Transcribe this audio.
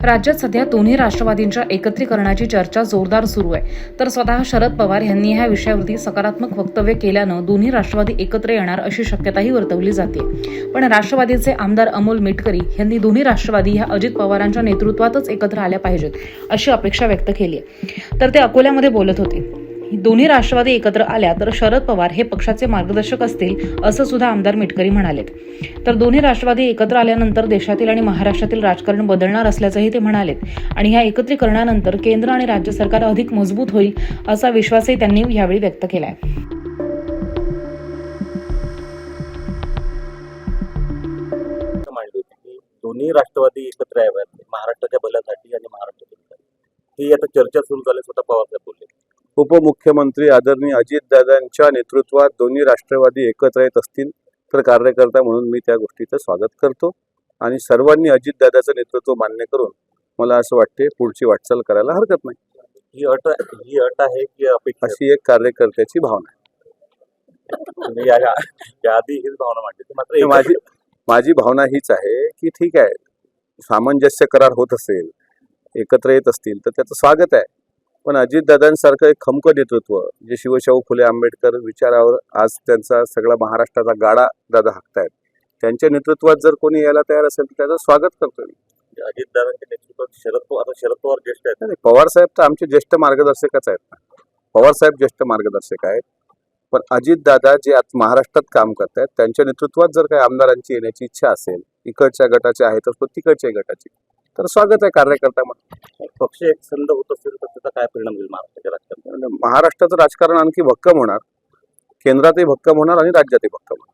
राज्यात सध्या दोन्ही राष्ट्रवादींच्या एकत्रीकरणाची चर्चा जोरदार सुरू आहे, तर स्वतः शरद पवार यांनी ह्या विषयावरती सकारात्मक वक्तव्य केल्यानं दोन्ही राष्ट्रवादी एकत्र येणार अशी शक्यताही वर्तवली जाते। पण राष्ट्रवादीचे आमदार अमोल मिटकरी यांनी दोन्ही राष्ट्रवादी ह्या अजित पवारांच्या नेतृत्वातच एकत्र आल्या पाहिजेत अशी अपेक्षा व्यक्त केली आहे। तर ते अकोल्यामध्ये बोलत होते। दोन्ही राष्ट्रवादी एकत्र आल्या तर शरद पवार हे पक्षाचे मार्गदर्शक असतील असं सुद्धा आमदार मिटकरी म्हणालेत। तर दोन्ही राष्ट्रवादी एकत्र आल्यानंतर देशातील आणि महाराष्ट्रातील राजकारण बदलणार असल्याचंही ते म्हणालेत आणि ह्या एकत्रीकरणानंतर केंद्र आणि राज्य सरकार अधिक मजबूत होईल असा विश्वासही त्यांनी यावेळी व्यक्त केलाय। दोन्ही राष्ट्रवादी एकत्र याव्यात महाराष्ट्राच्या भल्यासाठी आणि महाराष्ट्रासाठी ही आता चर्चा सुरू झाली, स्वतः पवार साहेब बोलले। उपमुख्यमंत्री आदरणीय अजितदादांच्या नेतृत्वात दोन्ही राष्ट्रवादी एकत्र येत असतील तर कार्यकर्ता म्हणून मी त्या गोष्टीचं स्वागत करतो आणि सर्वांनी अजितदादाचं नेतृत्व मान्य करून मला असं वाटते पुढची वाटचाल करायला हरकत नाही। ही अट आहे की अपेक्षा अशी एक कार्यकर्त्याची भावना आहे। या आधी हीच भावना मांडली, मात्र माझी भावना हीच आहे की ठीक आहे, सामंजस्य करार होत असेल, एकत्र येत असतील तर त्याचं स्वागत आहे, पण अजितदादांसारखं एक खमकं नेतृत्व जे शिवशाहू फुले आंबेडकर विचारावर आज त्यांचा सगळा महाराष्ट्राचा गाडा दादा हाकतायत, त्यांच्या नेतृत्वात जर कोणी यायला तयार असेल तर त्याचं स्वागत करतो मी। अजितदादांच्या नेतृत्वात शरद पवार ज्येष्ठ आहेत। पवार साहेब तर आमचे ज्येष्ठ मार्गदर्शकच आहेत ना, पवार साहेब ज्येष्ठ मार्गदर्शक आहेत, पण अजितदादा जे आज महाराष्ट्रात काम करतायत त्यांच्या नेतृत्वात जर काही आमदारांची येण्याची इच्छा असेल, इकडच्या गटाचे आहेत तर तिकडच्या गटाची, तर स्वागत आहे कार्यकर्ता म्हणून। पक्ष एक संध होत असेल तर त्याचा काय परिणाम होईल महाराष्ट्राच्या राजकारणात? महाराष्ट्राचं राजकारण आणखी भक्कम होणार, केंद्रातही भक्कम होणार आणि राज्यातही भक्कम होणार।